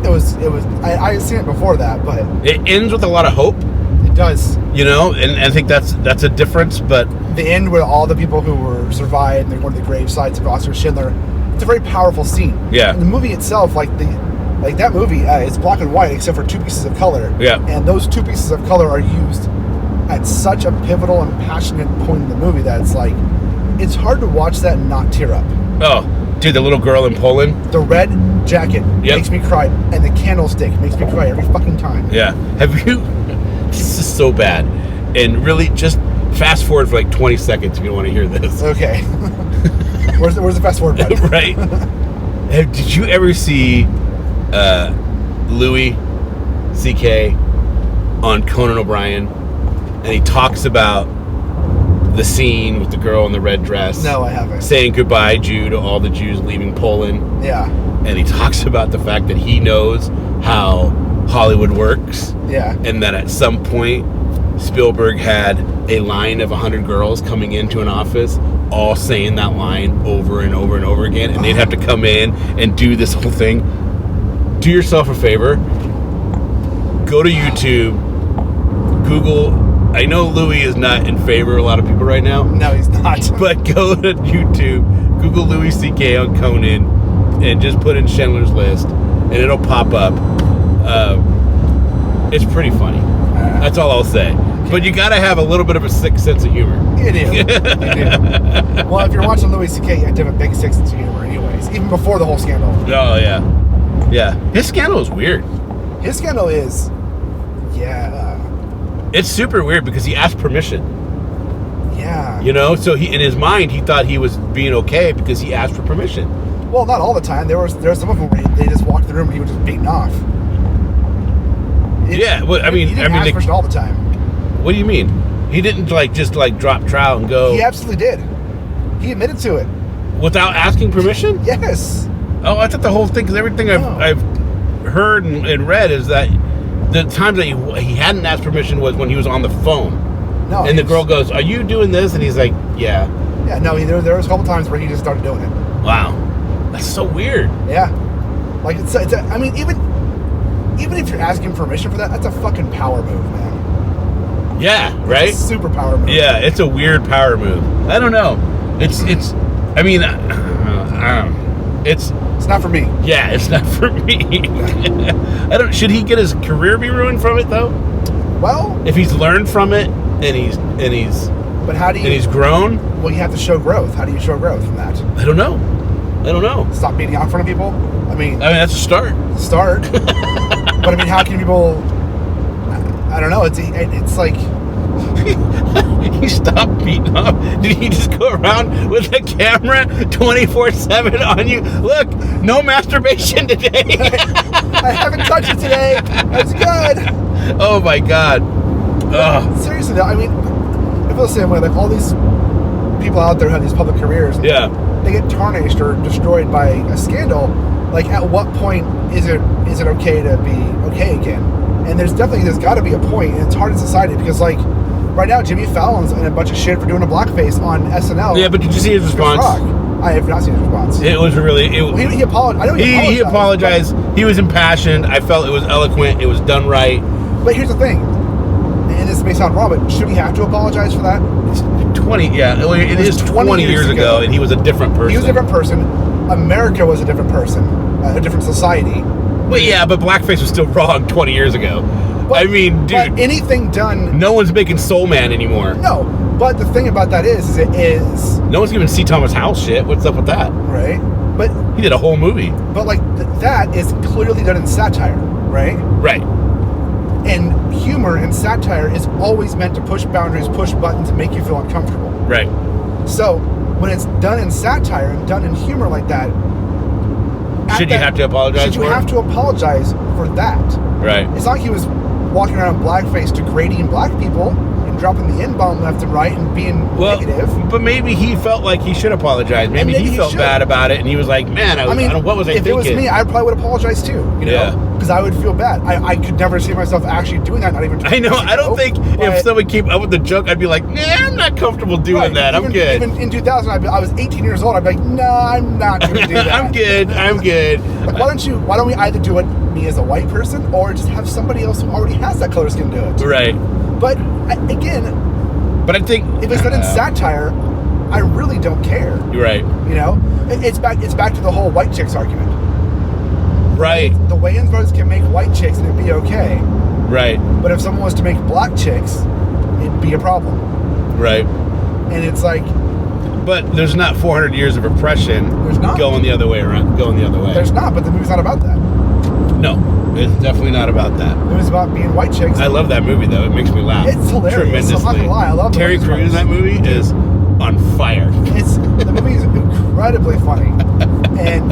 it was. I had seen it before that, but it ends with a lot of hope. It does. And I think that's a difference. But the end with all the people who were survived, and they're going to the grave sites of Oscar Schindler. It's a very powerful scene. Yeah. And the movie itself, like that movie, it's black and white except for 2 pieces of color. Yeah. And those 2 pieces of color are used at such a pivotal and passionate point in the movie that it's like, it's hard to watch that and not tear up. Oh, Dude, the little girl in Poland. The red jacket makes me cry, and the candlestick makes me cry every fucking time. Yeah. Have you? This is so bad, and really just fast forward for like 20 seconds if you want to hear this. Okay. Where's the fast forward button? Right. Did you ever see Louis C.K. on Conan O'Brien, and he talks about the scene with the girl in the red dress? No, I haven't. Saying goodbye, Jew, to all the Jews leaving Poland. Yeah. And he talks about the fact that he knows how Hollywood works. Yeah. And that at some point, Spielberg had a line of 100 girls coming into an office, all saying that line over and over and over again, and they'd have to come in and do this whole thing. Do yourself a favor. Go to YouTube. Google. I know Louis is not in favor of a lot of people right now. No, he's not. But go to YouTube. Google Louis C.K. on Conan, and just put in Schindler's List, and it'll pop up. It's pretty funny. That's all I'll say. But you got to have a little bit of a sick sense of humor. You do. You do. Well, if you're watching Louis C.K., you have to have a big sick sense of humor anyways, even before the whole scandal. Oh, yeah. Yeah. His scandal is weird. His scandal is... Yeah. It's super weird because he asked permission. Yeah. You know? So he, in his mind, he thought he was being okay because he asked for permission. Well, not all the time. There were some of them where they just walked in the room and he was just beaten off. Yeah. Well, I mean... He didn't ask permission all the time. What do you mean? He didn't just drop trowel and go... He absolutely did. He admitted to it. Without asking permission? Yes. Oh, I thought the whole thing, because everything I've heard and read is that the times that he hadn't asked permission was when he was on the phone. No. And the girl goes, "Are you doing this?" And he's like, "Yeah." Yeah, no, there was a couple times where he just started doing it. Wow. That's so weird. Yeah. Like, I mean, even if you're asking permission for that, that's a fucking power move, man. Yeah, right? It's a super power move. Yeah, it's a weird power move. I don't know. It's I mean, it's not for me. Yeah, it's not for me. Should he get his career be ruined from it though? Well, if he's learned from it and he's but how do you, and he's grown? Well, you have to show growth. How do you show growth from that? I don't know. Stop beating out in front of people? I mean that's a start. But I mean, how can people? I don't know. It's like he stopped beating up. Did he just go around with the camera 24/7 on you? Look, no masturbation today. I haven't touched it today. That's good. Oh my God. Seriously though, I mean, I feel the same way. Like all these people out there who have these public careers. Yeah. They get tarnished or destroyed by a scandal. Like, at what point is it okay to be okay again? And there's got to be a point, and it's hard in society because, like, right now Jimmy Fallon's in a bunch of shit for doing a blackface on SNL. Yeah, but did you see his response? I have not seen his response. It was really... He apologized. I know he apologized. He was impassioned. I felt it was eloquent. It was done right. But here's the thing, and this may sound wrong, but should he have to apologize for that? It is 20 years ago, and he was a different person. He was a different person. America was a different person, a different society. Well, yeah, but blackface was still wrong 20 years ago. But, I mean, dude, but anything done... No one's making Soul Man anymore. No, but the thing about that is no one's giving C. Thomas Howell shit. What's up with that? Right. But he did a whole movie. But, like, that is clearly done in satire, right? Right. And humor and satire is always meant to push boundaries, push buttons, and make you feel uncomfortable. Right. So, when it's done in satire and done in humor like that... Should you have to apologize for it? Should you have to apologize for that? Right. It's not like he was walking around blackface degrading black people and dropping the N-bomb left and right and being negative. But maybe he felt like he should apologize. Maybe he felt bad about it, and he was like, man, what was I thinking? If it was me, I probably would apologize too. You know? Because I would feel bad. I could never see myself actually doing that, not even... I know. I don't think if someone came up with the joke, I'd be like, nah, I'm not comfortable doing that. I'm good. Even in 2000, I was 18 years old. I'd be like, no, I'm not going to do that. I'm good. Like, why don't we either do it, me as a white person, or just have somebody else who already has that color skin do it? Right. But, again... But I think... If it's done in satire, I really don't care. You're right. You know? It's back to the whole white chicks argument. Right. The Wayans brothers can make white chicks and it'd be okay. Right. But if someone was to make black chicks, it'd be a problem. Right. And it's like... But there's not 400 years of oppression. There's not. Going the other way. There's not, but the movie's not about that. No, it's definitely not about that. It was about being white chicks. I love that movie, though. It makes me laugh. It's hilarious. Tremendously. I'm not gonna lie. I love Terry Crews in that movie is on fire. The movie is incredibly funny. And,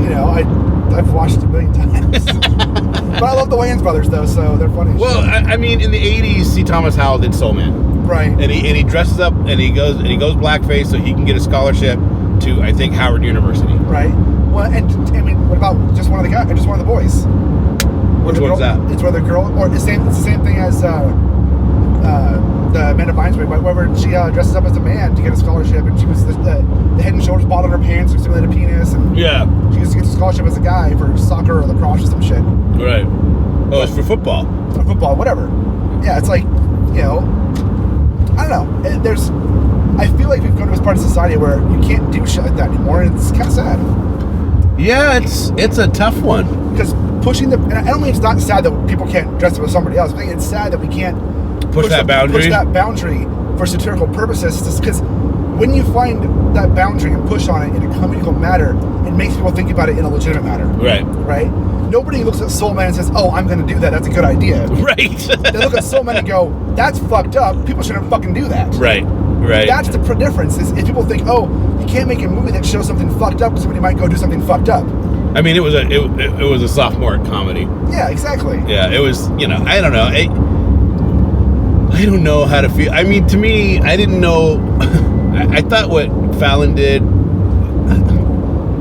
you know, I've watched it a million times. But I love the Wayans brothers, though, so they're funny. Well, I mean, in the 80s, C. Thomas Howell did Soul Man. Right. And he dresses up and he goes blackface so he can get a scholarship to, I think, Howard University. Right. Well, and I mean, what about just one of the boys? Which one's that? It's where the girl, or it's the same thing as the Amanda Bynes movie, where she dresses up as a man to get a scholarship, and she was the head and shoulders ball on her pants to simulate a penis, and yeah, she used to get a scholarship as a guy for soccer or lacrosse or some shit. Right. Oh, it's for football. For football, whatever. Yeah, it's like, you know, I don't know. I feel like we've come to this part of society where you can't do shit like that anymore, and it's kind of sad. Yeah, it's a tough one. Because pushing and I don't mean it's not sad that people can't dress up with somebody else. I think it's sad that we can't push that boundary for satirical purposes. Just because when you find that boundary and push on it in a comedical manner, it makes people think about it in a legitimate manner. Right. Right? Nobody looks at Soul Man and says, "Oh, I'm going to do that. That's a good idea." Right. They look at Soul Man and go, "That's fucked up. People shouldn't fucking do that." Right. Right. That's the difference. Is people think, "Oh, you can't make a movie that shows something fucked up because somebody might go do something fucked up." I mean, it was a sophomore comedy. Yeah, exactly. Yeah, it was. You know, I don't know. I don't know how to feel. I mean, to me, I didn't know. I thought what Fallon did.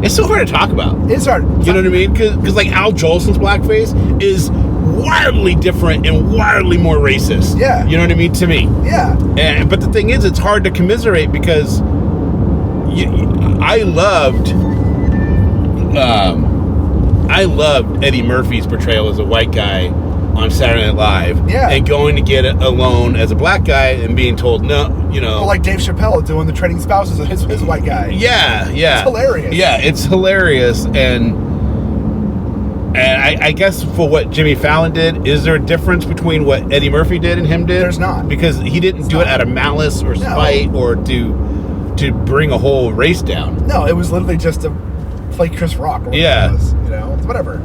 It's so hard to talk about. It's hard. You know what I mean? Because like Al Jolson's blackface is wildly different and wildly more racist. Yeah. You know what I mean? To me. Yeah. But the thing is, it's hard to commiserate because I loved Eddie Murphy's portrayal as a white guy on Saturday Night Live. Yeah. And going to get a loan as a black guy and being told no, you know. Well, like Dave Chappelle doing the Trading Spouses of his white guy. Yeah, yeah. It's hilarious. Yeah, it's hilarious. And I guess for what Jimmy Fallon did, is there a difference between what Eddie Murphy did and him did? There's not. Because he didn't do it out of malice or spite or to bring a whole race down. No, it was literally just to play Chris Rock. Or whatever it was, you know, it's whatever.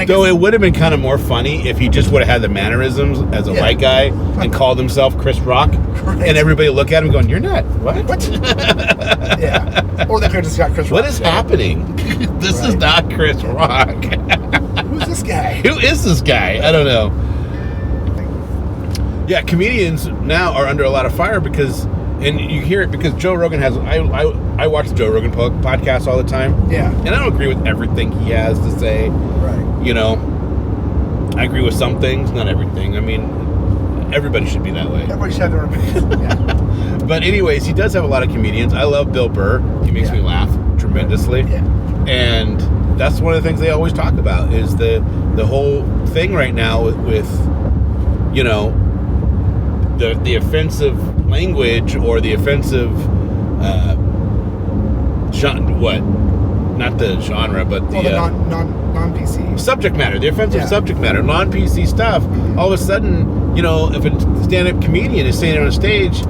Though it would have been kind of more funny if he just would have had the mannerisms as a white guy and called himself Chris Rock, right. And everybody look at him going, "You're not what?" Yeah. Or they could have just got Chris Rock. What is happening? This is not Chris Rock. Who's this guy? Who is this guy? I don't know. Yeah, comedians now are under a lot of fire because, and you hear it because Joe Rogan has. I watch the Joe Rogan podcast all the time. Yeah. And I don't agree with everything he has to say. Right. You know, I agree with some things, not everything. I mean, everybody should be that way. Everybody should have their own opinion. Yeah. But anyways, he does have a lot of comedians. I love Bill Burr. He makes me laugh tremendously. Yeah. And that's one of the things they always talk about is the whole thing right now with you know, the offensive language or the offensive not the genre, but the non-PC subject matter, the offensive subject matter, non-PC stuff. All of a sudden, you know, if a stand-up comedian is saying it on a stage,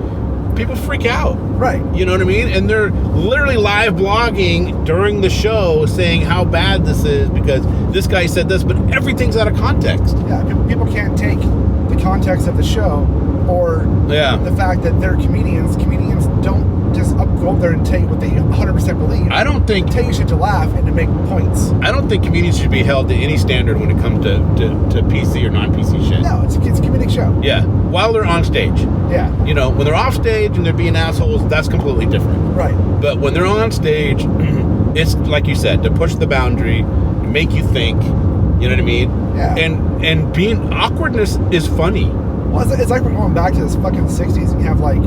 people freak out. Right. You know what I mean? And they're literally live blogging during the show saying how bad this is because this guy said this, but everything's out of context. Yeah, people can't take the context of the show or the fact that they're comedians. Comedians don't just go up there and tell you what they 100% believe. I don't think... Tell you shit to laugh and to make points. I don't think comedians should be held to any standard when it comes to PC or non-PC shit. No, it's a comedic show. Yeah, while they're on stage. Yeah. You know, when they're off stage and they're being assholes, that's completely different. Right. But when they're on stage, it's like you said, to push the boundary, make you think, you know what I mean? Yeah. And being... Awkwardness is funny. Well, it's like we're going back to this fucking 60s and you have like...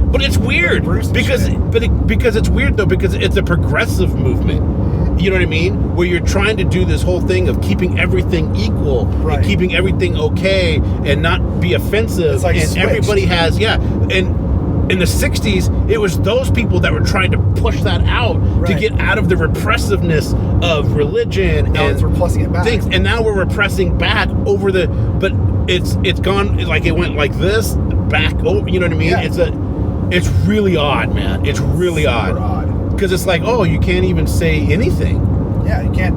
But it's weird because it's weird though because it's a progressive movement. You know what I mean? Where you're trying to do this whole thing of keeping everything equal and keeping everything okay and not be offensive. It's like and switched. Everybody has And in the 60s, it was those people that were trying to push that out to get out of the repressiveness of religion and repressing it back. Things. And now we're repressing back over but it's gone like it went like this back over. You know what I mean? Yeah. It's really odd, man. It's really odd. Because it's like, oh, you can't even say anything. Yeah, you can't.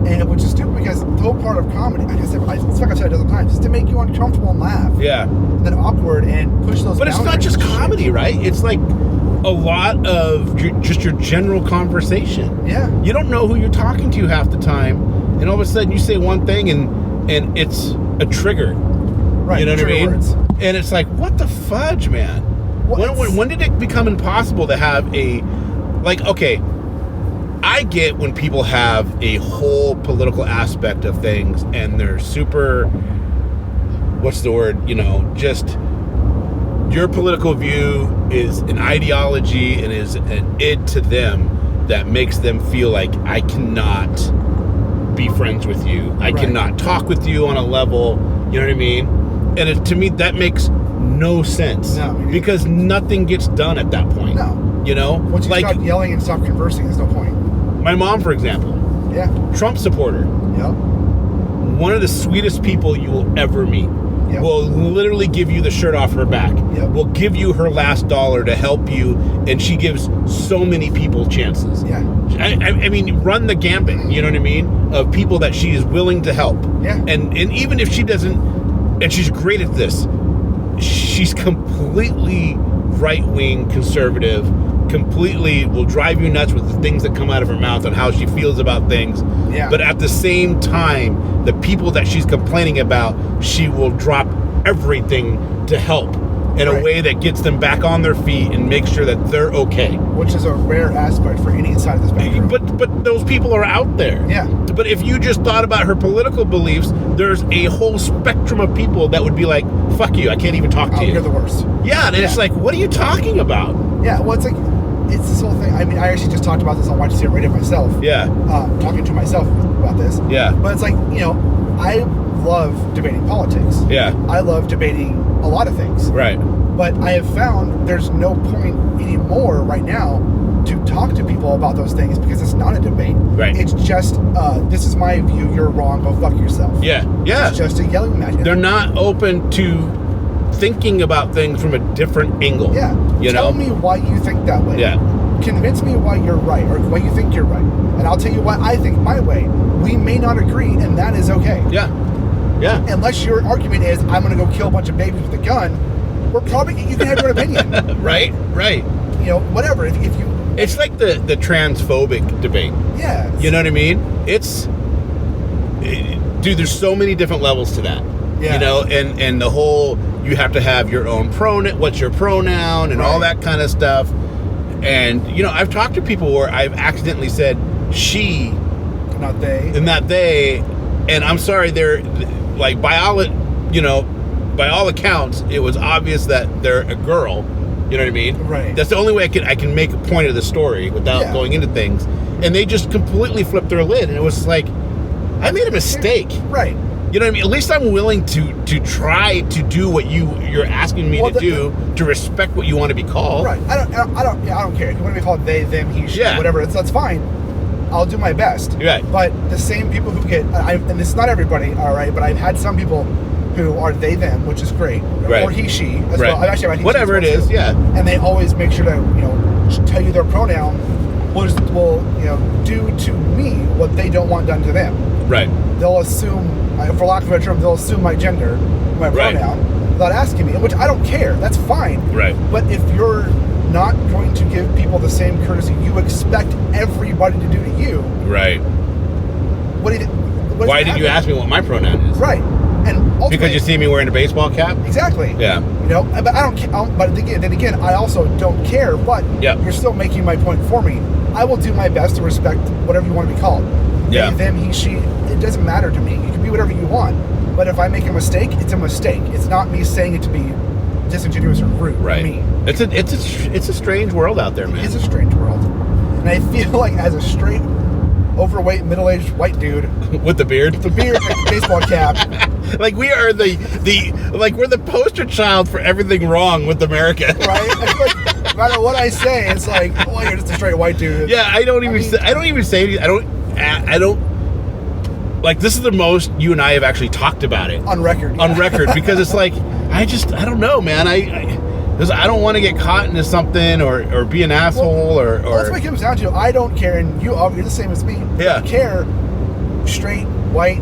And which is stupid because the whole part of comedy, like I said, it's like I've said a dozen times, is to make you uncomfortable and laugh. Yeah. And then awkward and push those. But it's not just comedy, right? It's like a lot of just your general conversation. Yeah. You don't know who you're talking to half the time, and all of a sudden you say one thing and it's a trigger. Right. You know what I mean? Words. And it's like, what the fudge, man? When did it become impossible to have a, like, okay, I get when people have a whole political aspect of things and they're super, what's the word, just your political view is an ideology and is an id to them that makes them feel like I cannot be friends with you. I cannot talk with you on a level, you know what I mean? And to me, that makes no sense. No, because nothing gets done at that point. No. Once you stop yelling and stop conversing, there's no point. My mom, for example. Yeah. Trump supporter. Yep. One of the sweetest people you will ever meet. Yep. Will literally give you the shirt off her back. Yep. Will give you her last dollar to help you, and she gives so many people chances. Yeah. I mean, run the gambit, you know what I mean, of people that she is willing to help. Yeah. And even if she doesn't, and she's great at this, she's completely right-wing conservative, completely will drive you nuts with the things that come out of her mouth and how she feels about things. Yeah. But at the same time, the people that she's complaining about, she will drop everything to help in a way that gets them back on their feet and make sure that they're okay. Which is a rare aspect for any side of the spectrum. But those people are out there. Yeah. But if you just thought about her political beliefs, there's a whole spectrum of people that would be like, fuck you, I can't even talk to you. You're the worst. Yeah, and it's like, what are you talking about? Yeah, well, it's this whole thing. I mean, I actually just talked about this on Watch It Radio myself. Yeah. Talking to myself about this. Yeah. But it's like, I love debating politics. Yeah. I love debating a lot of things. Right. But I have found there's no point anymore right now to talk to people about those things because it's not a debate. Right. It's just, this is my view, you're wrong, go fuck yourself. Yeah. Yeah. It's just a yelling match. They're not open to thinking about things from a different angle. Yeah. Tell me why you think that way. Yeah. Convince me why you're right or why you think you're right. And I'll tell you why I think my way. We may not agree, and that is okay. Yeah. Yeah. Unless your argument is, I'm going to go kill a bunch of babies with a gun, you can have your opinion. Right. Whatever. If you... It's like the transphobic debate. Yeah. You know what I mean? Dude, there's so many different levels to that. Yeah. And the whole, you have to have your own pronoun, what's your pronoun, and all that kind of stuff. And, I've talked to people where I've accidentally said she. Not they. And not they. And I'm sorry, they're, like, by all accounts, it was obvious that they're a girl. You know what I mean? Right. That's the only way I can make a point of the story without going into things. And they just completely flipped their lid. And it was like, I made a mistake. Right. You know what I mean? At least I'm willing to try to do what you're asking me to do, to respect what you want to be called. Right. I don't care. If you want to be called they, them, he, she, whatever, that's fine. I'll do my best. Right. But the same people who get, and it's not everybody, all right, but I've had some people who are they, them, which is great. Right. Or he, she as well. I've actually had he, whatever it is, yeah. And they always make sure to, tell you their pronoun will do to me what they don't want done to them. Right. They'll assume, for lack of a better term, they'll assume my gender, my pronoun, without asking me, which I don't care. That's fine. Right. But if you're not going to give people the same courtesy you expect everybody to do to you, right? Why did you ask me what my pronoun is? Right. And because you see me wearing a baseball cap? Exactly. Yeah. But I don't care. But then again, I also don't care. But you're still making my point for me. I will do my best to respect whatever you want to be called. Yeah. They, them, he, she. It doesn't matter to me. You can be whatever you want. But if I make a mistake, it's a mistake. It's not me saying it to be disingenuous or rude. Right. Me. It's a strange world out there, man. It is a strange world. And I feel like as a straight, overweight, middle-aged white dude with the beard, and the baseball cap, like we are we're the poster child for everything wrong with America. Right? I feel like no matter what I say, it's like, well, you're just a straight white dude. Yeah, I don't even say anything. I don't. Like, this is the most you and I have actually talked about it on record. On record, because it's like I don't know, man. Because I don't want to get caught into something or be an asshole or that's what it comes down to. I don't care, and you're the same as me. Yeah. I don't care. Straight, white,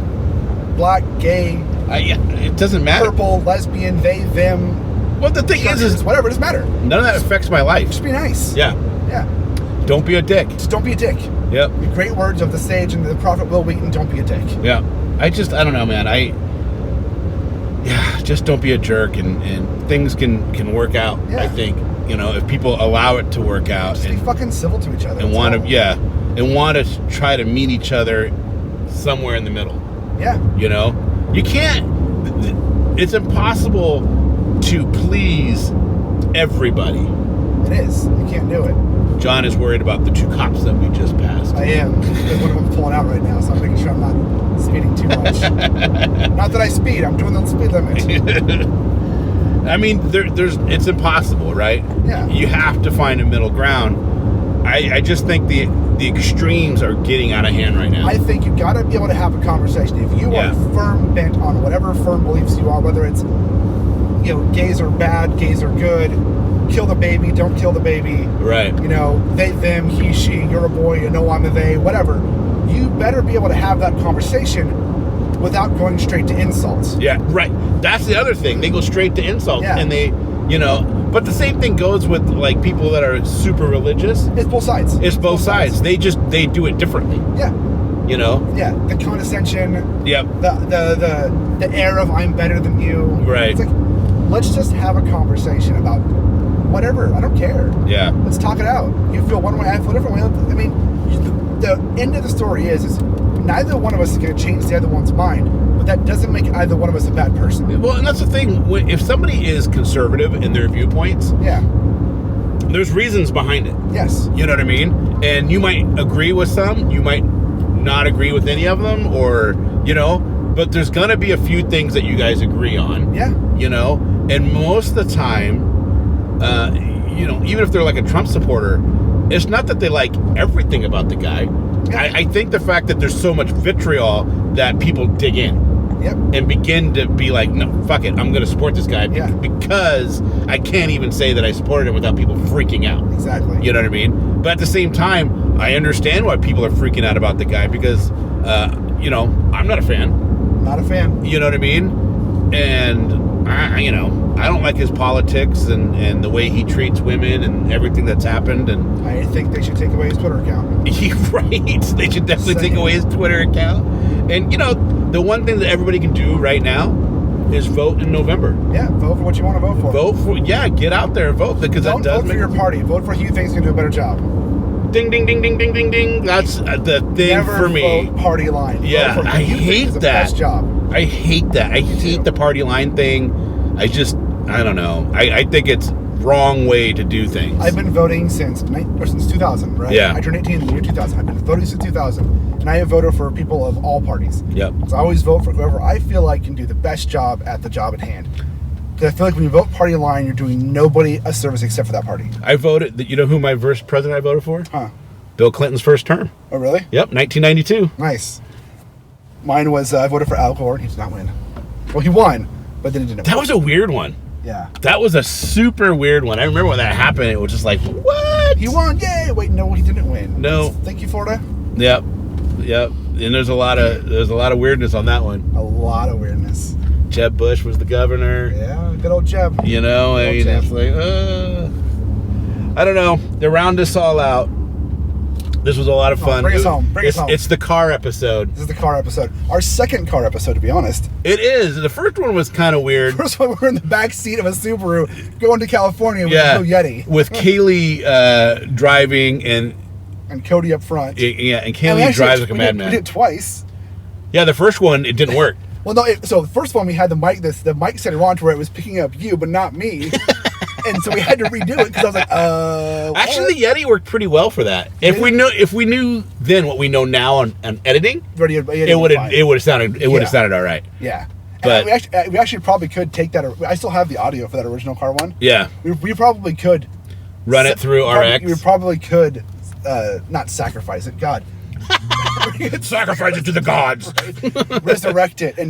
black, gay. It doesn't matter. Purple, lesbian, they, them. Well, the thing is whatever. It doesn't matter. None of that affects my life. Just be nice. Yeah. Yeah. Don't be a dick. Just don't be a dick. Yep. The great words of the sage and the prophet Will Wheaton, don't be a dick. Yeah. I don't know, man. Just don't be a jerk, and things can work out. Yeah. I think, if people allow it to work out. Just be fucking civil to each other. And want to try to meet each other somewhere in the middle. Yeah. You can't. It's impossible to please everybody. It is. You can't do it. John is worried about the 2 cops that we just passed. I am. One of them's pulling out right now, so I'm making sure I'm not speeding too much. Not that I speed. I'm doing the speed limit. I mean, it's impossible, right? Yeah. You have to find a middle ground. I just think the extremes are getting out of hand right now. I think you got to be able to have a conversation. If you are firm bent on whatever firm beliefs you are, whether it's gays are bad, gays are good, kill the baby, don't kill the baby. Right. They, them, he, she, you're a boy, I'm a they, whatever. You better be able to have that conversation without going straight to insults. Yeah, right. That's the other thing. They go straight to insults, and they, but the same thing goes with like people that are super religious. It's both sides. It's both sides. They do it differently. Yeah. Yeah, the condescension. Yep. The air of I'm better than you. Right. It's like, let's just have a conversation about whatever. I don't care. Yeah. Let's talk it out. You feel one way, I feel a different way. I mean, the end of the story is neither one of us is going to change the other one's mind, but that doesn't make either one of us a bad person. Well, and that's the thing. If somebody is conservative in their viewpoints, there's reasons behind it. Yes. You know what I mean? And you might agree with some, you might not agree with any of them, or, but there's going to be a few things that you guys agree on. Yeah. And most of the time, even if they're like a Trump supporter, it's not that they like everything about the guy. Yeah. I think the fact that there's so much vitriol that people dig in. Yep. And begin to be like, no, fuck it, I'm going to support this guy because I can't even say that I supported him without people freaking out. Exactly. You know what I mean? But at the same time, I understand why people are freaking out about the guy because, I'm not a fan. Not a fan. You know what I mean? And, I don't like his politics and the way he treats women and everything that's happened. And I think they should take away his Twitter account. Right. They should definitely take away his Twitter account. And, the one thing that everybody can do right now is vote in November. Yeah, vote for what you want to vote for. Get out there and vote because don't vote for your party. Vote for who you think is going to do a better job. Ding, ding, ding, ding, ding, ding, ding. That's the thing Never for me. Vote party line. Yeah, I hate that. Best job. I hate that. I hate the party line thing. I don't know. I think it's wrong way to do things. I've been voting since 2000, right? Yeah. I turned 18 in the year 2000. I've been voting since 2000. And I have voted for people of all parties. Yep. So I always vote for whoever I feel like can do the best job at the job at hand. Because I feel like when you vote party line, you're doing nobody a service except for that party. I voted, you know who my first president I voted for? Huh. Bill Clinton's first term. Oh, really? Yep, 1992. Nice. Mine was, I voted for Al Gore, and he did not win. Well, he won, but then he didn't win. That was a weird one. Yeah. That was a super weird one. I remember when that happened, it was just like, what? He won, yay! Wait, no, he didn't win. No. Thank you, Florida. Yep. And there's a lot of weirdness on that one. A lot of weirdness. Jeb Bush was the governor. Yeah, good old Jeb. It's like, I don't know. They round us all out. This was a lot of fun. Bring us home. It's the car episode. This is the car episode. Our second car episode, to be honest. It is. The first one was kind of weird. First one, we're in the back seat of a Subaru going to California with a Blue Yeti. With Kaylee driving and Cody up front. And Kaylee drives like a madman. We did it twice. Yeah, the first one, it didn't work. Well, no. So the first one, we had the mic set on to where it was picking up you, but not me. And so we had to redo it because I was like, Actually, the Yeti worked pretty well for that. If we knew then what we know now on editing, it would have sounded all right. Yeah. But we actually probably could take that. I still have the audio for that original car one. Yeah. We probably could run it through RX. We probably could not sacrifice it. God. Sacrifice it to the gods. Right. Resurrect it and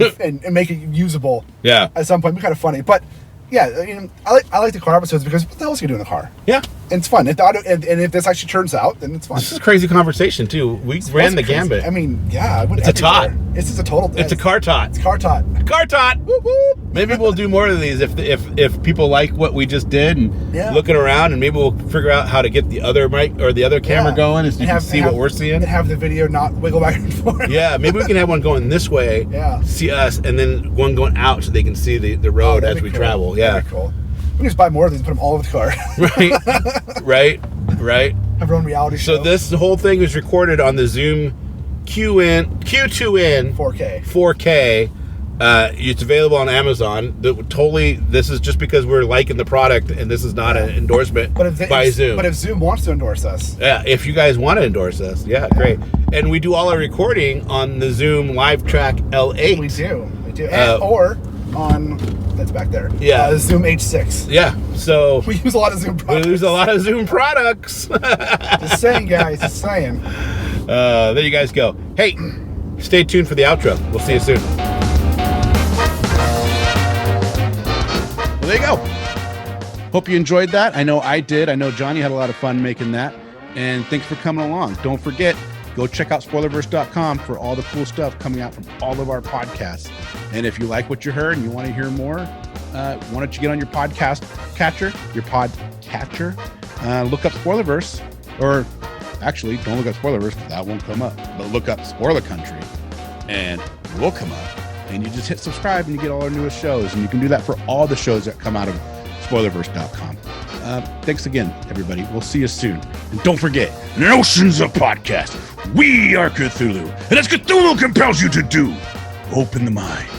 make it usable. Yeah. At some point, it'd be kind of funny, but. Yeah, I like the car episodes because what the hell else can you do in the car? Yeah. And it's fun. And if this actually turns out, then it's fun. This is a crazy conversation, too. We ran the gambit. I mean, yeah. It's a tot. It's just a total... It's a car tot. It's car tot. Car tot! Whoop, whoop. Maybe we'll do more of these if people like what we just did and looking around, and maybe we'll figure out how to get the other mic or the other camera going so you can see what we're seeing. And have the video not wiggle back and forth. Yeah, maybe we can have one going this way, see us, and then one going out so they can see the road as we travel. Yeah. That'd be cool. We can just buy more of these and put them all over the car. Right. Have our own reality show. So this whole thing was recorded on the Zoom Q2N 4K. It's available on Amazon. This is just because we're liking the product, and this is not an endorsement by Zoom. But if Zoom wants to endorse us. Yeah, if you guys want to endorse us, great. And we do all our recording on the Zoom Live Track L8. We do. Or on... That's back there. Yeah. Zoom H6. Yeah. So we use a lot of Zoom products. Just saying, guys. Just saying. There you guys go. Hey, stay tuned for the outro. We'll see you soon. Well, there you go. Hope you enjoyed that. I know I did. I know Johnny had a lot of fun making that. And thanks for coming along. Don't forget, go check out spoilerverse.com for all the cool stuff coming out from all of our podcasts. And if you like what you heard and you want to hear more, why don't you get on your podcast catcher, look up Spoilerverse, or actually don't look up Spoilerverse because that won't come up, but look up Spoiler Country and it will come up. And you just hit subscribe and you get all our newest shows. And you can do that for all the shows that come out of spoilerverse.com. Thanks again, everybody. We'll see you soon. And don't forget, Notions of Podcast. We are Cthulhu. And as Cthulhu compels you to do, open the mind.